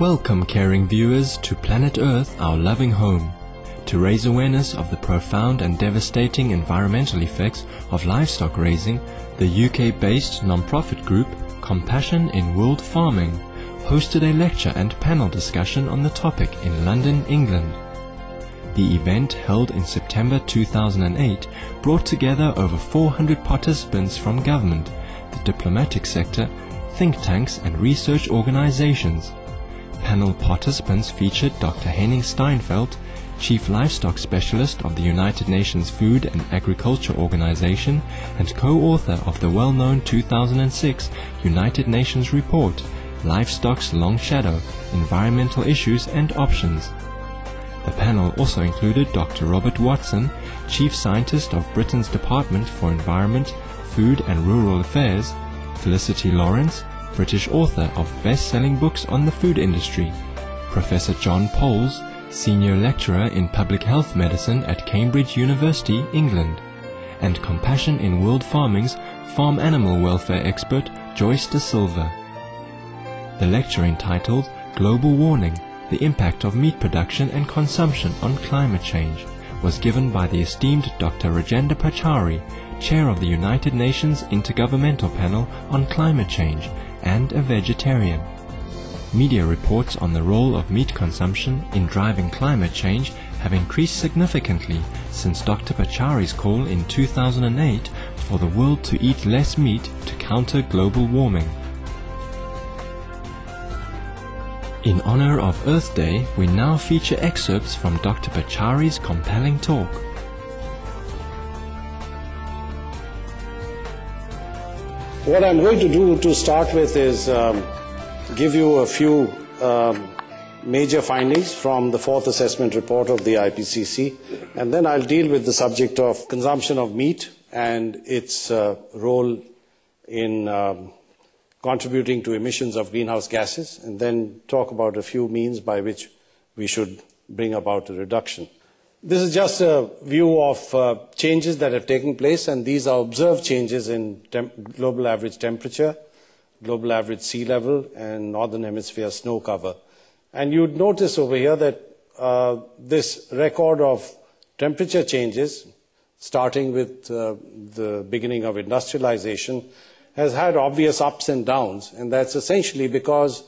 Welcome, caring viewers, to Planet Earth, our loving home. To raise awareness of the profound and devastating environmental effects of livestock raising, the UK-based non-profit group Compassion in World Farming hosted a lecture and panel discussion on the topic in London, England. The event, held in September 2008, brought together over 400 participants from government, the diplomatic sector, think tanks and research organizations. Panel participants featured Dr. Henning Steinfeld, Chief Livestock Specialist of the United Nations Food and Agriculture Organization and co-author of the well-known 2006 United Nations report, Livestock's Long Shadow, Environmental Issues and Options. The panel also included Dr. Robert Watson, Chief Scientist of Britain's Department for Environment, Food and Rural Affairs, Felicity Lawrence, British author of best-selling books on the food industry, Professor John Poles, Senior Lecturer in Public Health Medicine at Cambridge University, England, and Compassion in World Farming's farm animal welfare expert Joyce De Silva. The lecture, entitled Global Warming, the Impact of Meat Production and Consumption on Climate Change, was given by the esteemed Dr. Rajendra Pachauri, Chair of the United Nations Intergovernmental Panel on Climate Change and a vegetarian. Media reports on the role of meat consumption in driving climate change have increased significantly since Dr. Pachauri's call in 2008 for the world to eat less meat to counter global warming. In honor of Earth Day, we now feature excerpts from Dr. Pachauri's compelling talk. What I'm going to do to start with is give you a few major findings from the fourth assessment report of the IPCC, and then I'll deal with the subject of consumption of meat and its role in contributing to emissions of greenhouse gases, and then talk about a few means by which we should bring about a reduction. This is just a view of changes that have taken place, and these are observed changes in global average temperature, global average sea level, and northern hemisphere snow cover. And you'd notice over here that this record of temperature changes, starting with the beginning of industrialization, has had obvious ups and downs, and that's essentially because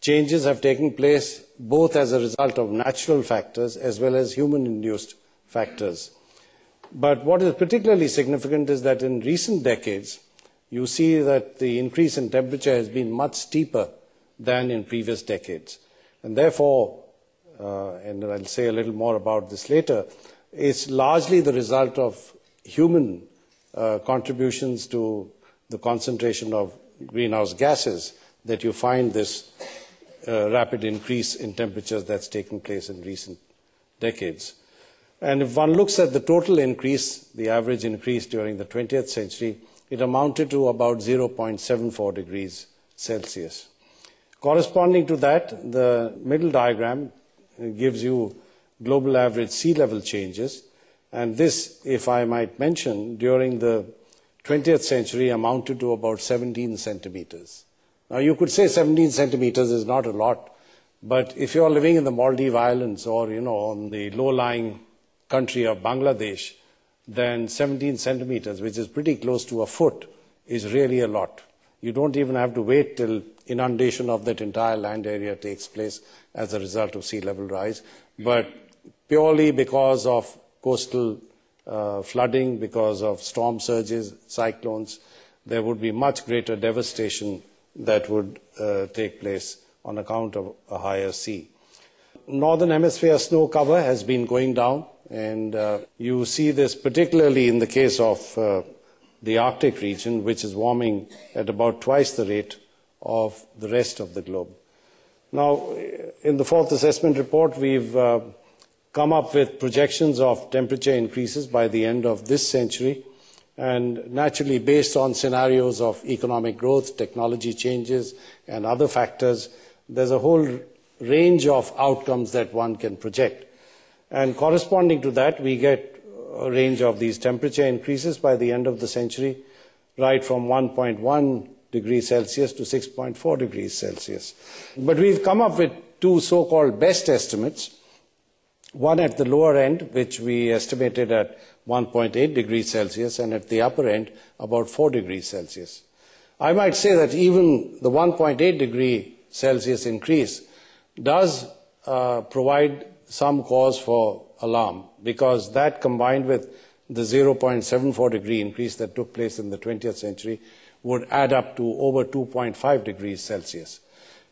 changes have taken place both as a result of natural factors as well as human-induced factors. But what is particularly significant is that in recent decades, you see that the increase in temperature has been much steeper than in previous decades. And therefore, and I'll say a little more about this later, it's largely the result of human contributions to the concentration of greenhouse gases that you find this rapid increase in temperatures that's taken place in recent decades. And if one looks at the total increase, the average increase during the 20th century, it amounted to about 0.74 degrees Celsius. Corresponding to that, the middle diagram gives you global average sea level changes. And this, if I might mention, during the 20th century amounted to about 17 centimeters. Now, you could say 17 centimeters is not a lot, but if you're living in the Maldives Islands or, on the low-lying country of Bangladesh, then 17 centimeters, which is pretty close to a foot, is really a lot. You don't even have to wait till inundation of that entire land area takes place as a result of sea level rise. But purely because of coastal flooding, because of storm surges, cyclones, there would be much greater devastation that would take place on account of a higher sea. Northern hemisphere snow cover has been going down, and you see this particularly in the case of the Arctic region, which is warming at about twice the rate of the rest of the globe. Now, in the fourth assessment report, we've come up with projections of temperature increases by the end of this century, and naturally based on scenarios of economic growth, technology changes, and other factors, there's a whole range of outcomes that one can project. And corresponding to that, we get a range of these temperature increases by the end of the century, right from 1.1 degrees Celsius to 6.4 degrees Celsius. But we've come up with two so-called best estimates, one at the lower end, which we estimated at 1.8 degrees Celsius, and at the upper end, about 4 degrees Celsius. I might say that even the 1.8 degree Celsius increase does provide some cause for alarm, because that, combined with the 0.74 degree increase that took place in the 20th century, would add up to over 2.5 degrees Celsius.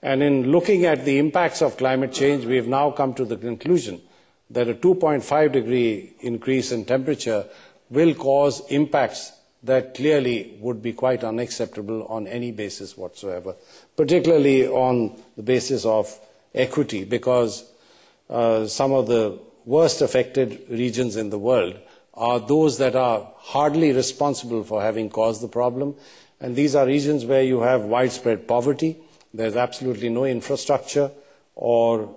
And in looking at the impacts of climate change, we have now come to the conclusion that a 2.5 degree increase in temperature will cause impacts that clearly would be quite unacceptable on any basis whatsoever, particularly on the basis of equity, because some of the worst affected regions in the world are those that are hardly responsible for having caused the problem. And these are regions where you have widespread poverty, there's absolutely no infrastructure or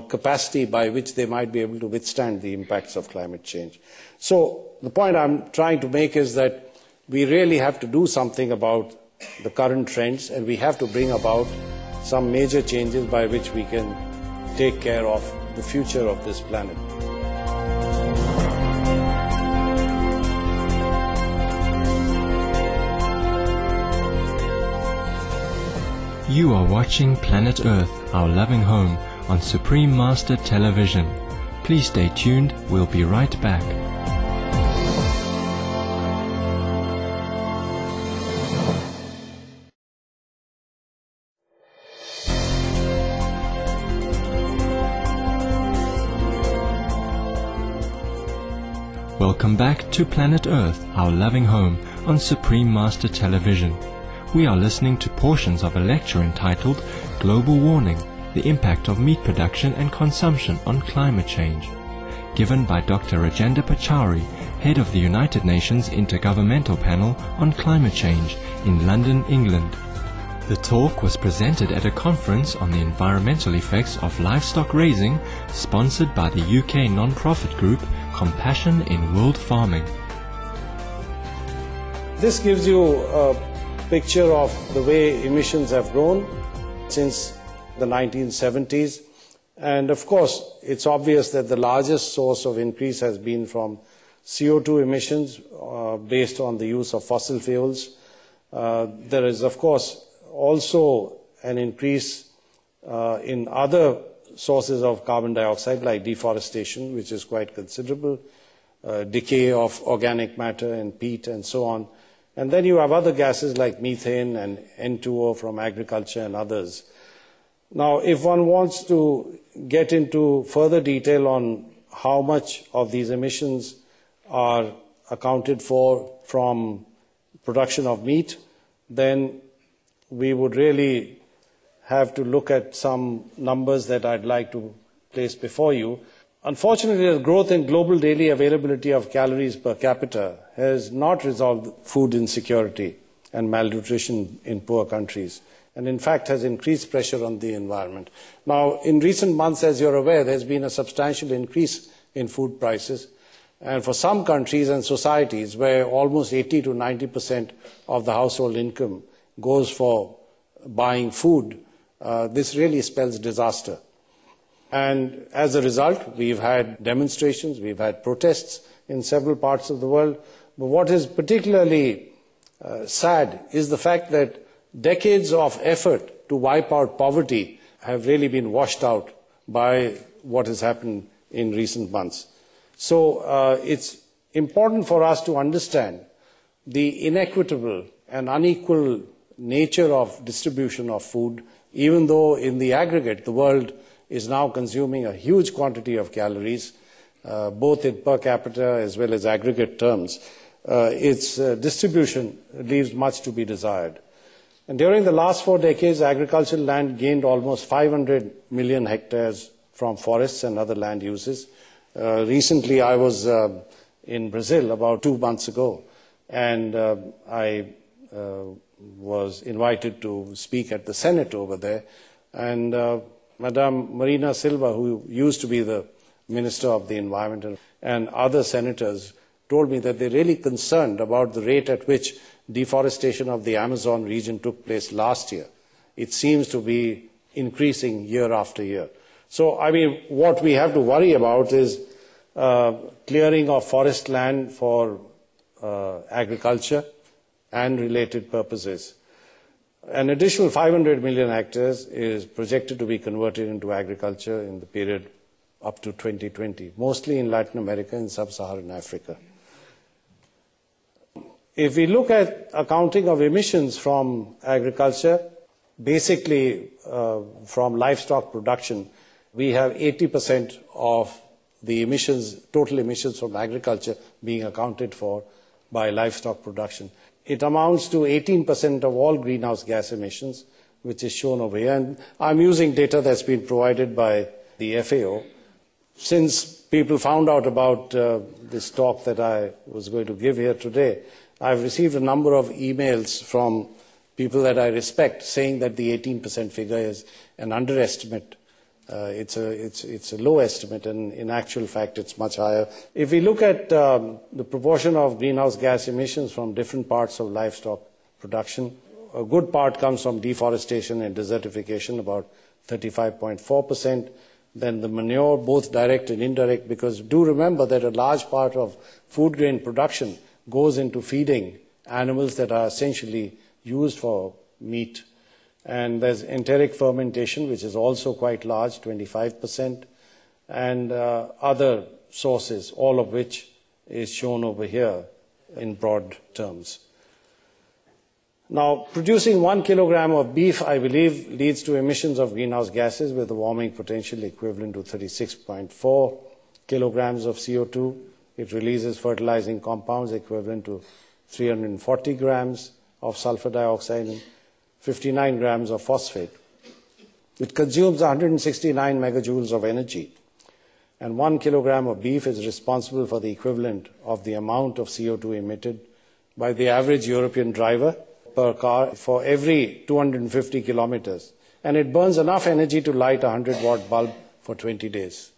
capacity by which they might be able to withstand the impacts of climate change. So the point I'm trying to make is that we really have to do something about the current trends, and we have to bring about some major changes by which we can take care of the future of this planet. You are watching Planet Earth, Our Loving Home, on Supreme Master Television. Please stay tuned, we'll be right back. Welcome back to Planet Earth, Our Loving Home, on Supreme Master Television. We are listening to portions of a lecture entitled Global Warming, the Impact of Meat Production and Consumption on Climate Change, given by Dr. Rajendra Pachauri, head of the United Nations Intergovernmental Panel on Climate Change in London, England. The talk was presented at a conference on the environmental effects of livestock raising, sponsored by the UK non-profit group Compassion in World Farming. This gives you a picture of the way emissions have grown since the 1970s. And of course, it's obvious that the largest source of increase has been from CO2 emissions based on the use of fossil fuels. There is, of course, also an increase in other sources of carbon dioxide, like deforestation, which is quite considerable, decay of organic matter and peat and so on. And then you have other gases like methane and N2O from agriculture and others. Now, if one wants to get into further detail on how much of these emissions are accounted for from production of meat, then we would really have to look at some numbers that I'd like to place before you. Unfortunately, the growth in global daily availability of calories per capita has not resolved food insecurity and malnutrition in poor countries, and in fact has increased pressure on the environment. Now, in recent months, as you're aware, there's been a substantial increase in food prices, and for some countries and societies where almost 80 to 90% of the household income goes for buying food, this really spells disaster. And as a result, we've had demonstrations, we've had protests in several parts of the world. But what is particularly sad is the fact that decades of effort to wipe out poverty have really been washed out by what has happened in recent months. So it's important for us to understand the inequitable and unequal nature of distribution of food, even though in the aggregate the world is now consuming a huge quantity of calories, both in per capita as well as aggregate terms. Its distribution leaves much to be desired. And during the last 4 decades, agricultural land gained almost 500 million hectares from forests and other land uses. Recently, I was in Brazil about 2 months ago, and I was invited to speak at the Senate over there. And Madame Marina Silva, who used to be the Minister of the Environment, and other senators told me that they're really concerned about the rate at which deforestation of the Amazon region took place last year. It seems to be increasing year after year. So, I mean, what we have to worry about is clearing of forest land for agriculture and related purposes. An additional 500 million hectares is projected to be converted into agriculture in the period up to 2020, mostly in Latin America and sub-Saharan Africa. If we look at accounting of emissions from agriculture, basically from livestock production, we have 80% of the emissions, total emissions from agriculture being accounted for by livestock production. It amounts to 18% of all greenhouse gas emissions, which is shown over here. And I'm using data that's been provided by the FAO. Since people found out about this talk that I was going to give here today, I've received a number of emails from people that I respect saying that the 18% figure is an underestimate. It's a low estimate, and in actual fact, it's much higher. If we look at the proportion of greenhouse gas emissions from different parts of livestock production, a good part comes from deforestation and desertification, about 35.4%. Then the manure, both direct and indirect, because do remember that a large part of food grain production goes into feeding animals that are essentially used for meat. And there's enteric fermentation, which is also quite large, 25%, and other sources, all of which is shown over here in broad terms. Now, producing 1 kilogram of beef, I believe, leads to emissions of greenhouse gases with a warming potential equivalent to 36.4 kilograms of CO2. It releases fertilizing compounds equivalent to 340 grams of sulfur dioxide and 59 grams of phosphate. It consumes 169 megajoules of energy, and 1 kilogram of beef is responsible for the equivalent of the amount of CO2 emitted by the average European driver per car for every 250 kilometers, and it burns enough energy to light a 100-watt bulb for 20 days.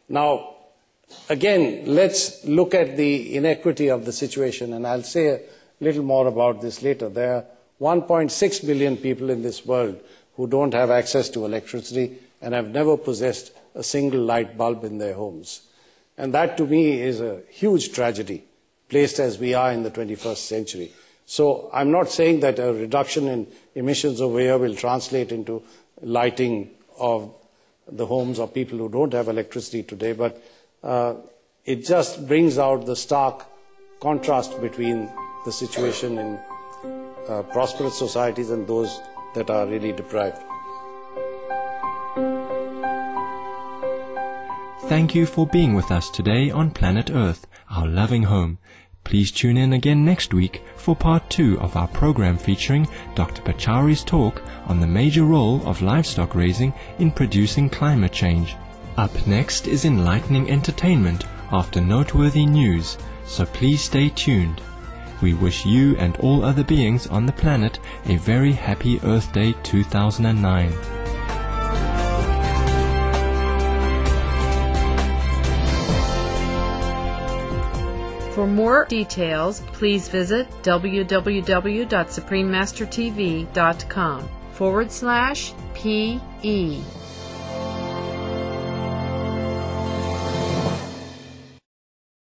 Now, again, let's look at the inequity of the situation, and I'll say a little more about this later. There are 1.6 billion people in this world who don't have access to electricity and have never possessed a single light bulb in their homes. And that, to me, is a huge tragedy, placed as we are in the 21st century. So I'm not saying that a reduction in emissions over here will translate into lighting of the homes of people who don't have electricity today, but it just brings out the stark contrast between the situation in prosperous societies and those that are really deprived. Thank you for being with us today on Planet Earth, our loving home. Please tune in again next week for part 2 of our program featuring Dr. Pachauri's talk on the major role of livestock raising in producing climate change. Up next is enlightening entertainment after noteworthy news, so please stay tuned. We wish you and all other beings on the planet a very happy Earth Day 2009. For more details, please visit www.suprememastertv.com/PE.